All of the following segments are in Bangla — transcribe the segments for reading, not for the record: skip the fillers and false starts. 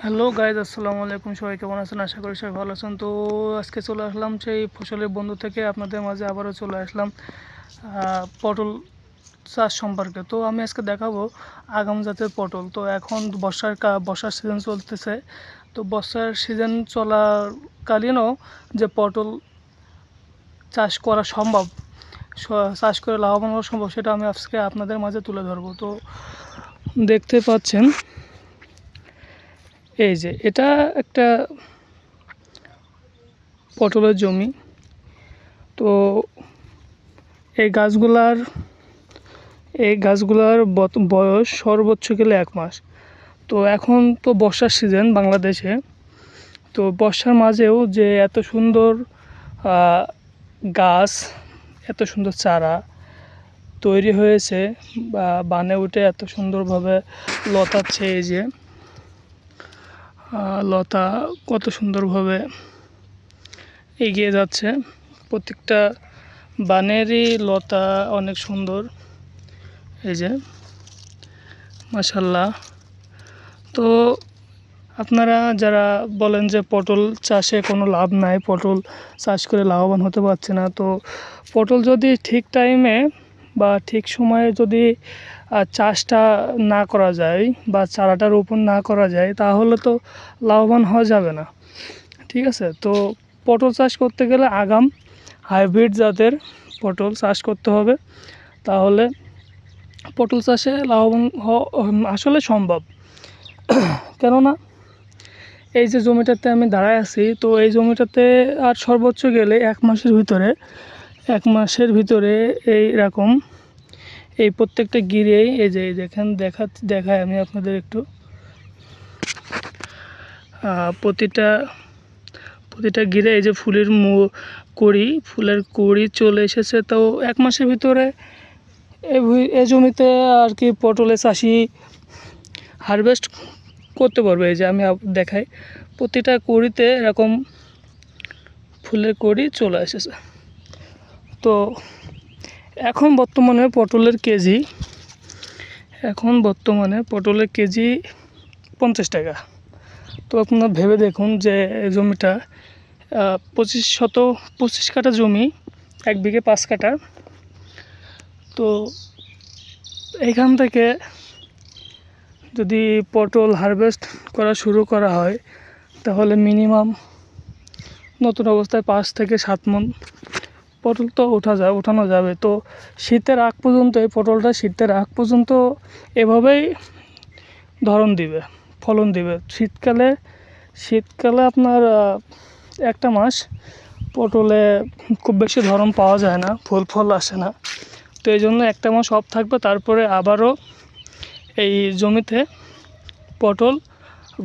হ্যালো গাইজ, আসসালামু আলাইকুম। সবাই কেমন আছেন? আশা করি সবাই ভালো আছেন। তো আজকে চলে আসলাম সেই ফসলের বন্ধু থেকে আপনাদের মাঝে আবারও চলে আসলাম পটল চাষ সম্পর্কে। তো আমি আজকে দেখাবো আগাম জাতের পটল। তো এখন বর্ষার সিজন চলতেছে। তো বর্ষার সিজন চলাকালীনও যে পটল চাষ করা সম্ভব, চাষ করে লাভবান হওয়া সম্ভব, সেটা আমি আজকে আপনাদের মাঝে তুলে ধরবো। তো দেখতে পাচ্ছেন, এই যে এটা একটা পটলের জমি। তো এই গাছগুলার বয়স সর্বোচ্চ গেলে 1 মাস। তো এখন তো বর্ষার সিজন বাংলাদেশে। তো বর্ষার মাঝেও যে এত সুন্দর গাছ, এত সুন্দর চারা তৈরি হয়েছে বা বানে উঠে এত সুন্দরভাবে লতাচ্ছে। এই যে লতা কত সুন্দরভাবে এগিয়ে যাচ্ছে। প্রত্যেকটা বানেরই লতা অনেক সুন্দর। এই যে মাশাল্লাহ। তো আপনারা যারা বলেন যে পটল চাষে কোনো লাভ নাই, পটল চাষ করে লাভবান হতে পারছে না, তো পটল যদি ঠিক টাইমে বা ঠিক সময়ে যদি চাষটা না করা যায় বা চারাটা রোপণ না করা যায়, তাহলে তো লাভবান হওয়া যাবে না। ঠিক আছে? তো পটল চাষ করতে গেলে আগাম হাইব্রিড জাতের পটল চাষ করতে হবে, তাহলে পটল চাষে লাভবান হওয়া আসলে সম্ভব। কেননা এই যে জমিটাতে আমি দাঁড়ায় আছি, তো এই জমিটাতে আর সর্বোচ্চ গেলে 1 মাসের ভিতরে এইরকম এই প্রত্যেকটা গিরেই এই যে দেখেন, দেখায় আমি আপনাদের একটু। প্রতিটা গিরে এই যে ফুলের কুঁড়ি চলে এসেছে। তো 1 মাসের ভিতরে এই জমিতে আর কি পটলের চাষি হারভেস্ট করতে পারবে। এই যে আমি দেখাই, প্রতিটা কুঁড়িতে এরকম ফুলের কুঁড়ি চলে এসেছে। তো এখন বর্তমানে পটলের কেজি 50 টাকা। তো আপনারা ভেবে দেখুন যে জমিটা 25 কাঠা জমি, 1 বিঘে 5 কাঠা। তো এইখান থেকে যদি পটল হারভেস্ট করা শুরু করা হয়, তাহলে মিনিমাম নতুন অবস্থায় 5 থেকে 7 মণ পটল তো ওঠানো যাবে। তো শীতের আগ পর্যন্ত এভাবেই ফলন দিবে। শীতকালে আপনার একটা মাস পটলে খুব বেশি ধরন পাওয়া যায় না, ফল আসে না। তো এই জন্য একটা মাস অফ থাকবে, তারপরে আবারও এই জমিতে পটল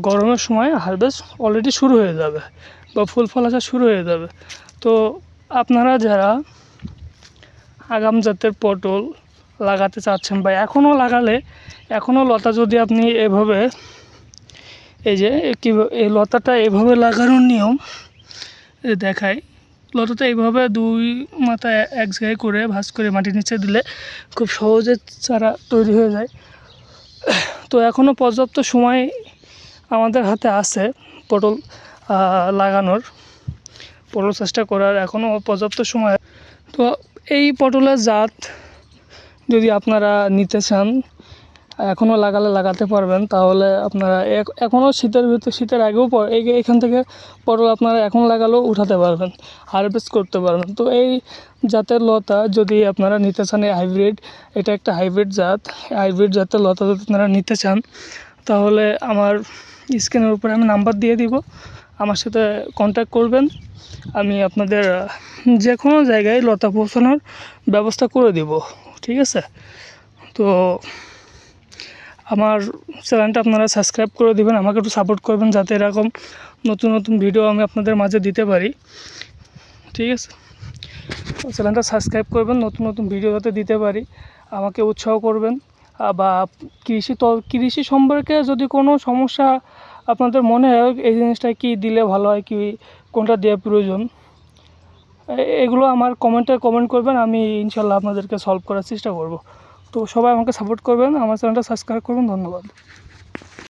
গরমের সময় হারভেস্ট অলরেডি শুরু হয়ে যাবে বা ফল আসা শুরু হয়ে যাবে। তো আপনারা যারা আগাম জাতের পটল লাগাতে চাচ্ছেন বা এখনও লতা যদি আপনি এভাবে, এই যে এই লতাটা এভাবে লাগানোর নিয়ম দেখায়। লতাটা এইভাবে 2 মাথা এক জায়গায় করে ভাঁজ করে মাটির নিচে দিলে খুব সহজে চারা তৈরি হয়ে যায়। তো এখনও পর্যাপ্ত সময় আমাদের হাতে আছে পটল লাগানোর, পটল চাষটা করার এখনও পর্যাপ্ত সময়। তো এই পটলের জাত যদি আপনারা নিতে চান, এখনও লাগাতে পারবেন। তাহলে আপনারা এখনও শীতের আগেও এখান থেকে পটল আপনারা এখন লাগালেও উঠাতে পারবেন, হারভেস্ট করতে পারবেন। তো এই জাতের লতা যদি আপনারা নিতে চান, এটা একটা হাইব্রিড জাতের লতা যদি আপনারা নিতে চান, তাহলে আমার স্ক্রিনের উপরে আমি নাম্বার দিয়ে দিব, আমার সাথে কন্ট্যাক্ট করবেন। আমি আপনাদের যে কোনো জায়গায় লতা পৌঁছানোর ব্যবস্থা করে দিব। ঠিক আছে? তো আমার চ্যানেলটা আপনারা সাবস্ক্রাইব করে দেবেন, আমাকে একটু সাপোর্ট করবেন, যাতে এরকম নতুন ভিডিও আমি আপনাদের মাঝে দিতে পারি। ঠিক আছে? চ্যানেলটা সাবস্ক্রাইব করবেন, নতুন ভিডিও যাতে দিতে পারি, আমাকে উৎসাহ করবেন। বা কৃষি সম্পর্কে যদি কোনো সমস্যা আপনাদের মনে হয়, এই জিনিসটা কি দিলে ভালো হয়, কোনটা দেওয়া প্রয়োজন, এগুলো আমার কমেন্ট করবেন। আমি ইনশাল্লাহ আপনাদেরকে সলভ করার চেষ্টা করব। তো সবাই আমাকে সাপোর্ট করবেন, আমার চ্যানেলটা সাবস্ক্রাইব করবেন। ধন্যবাদ।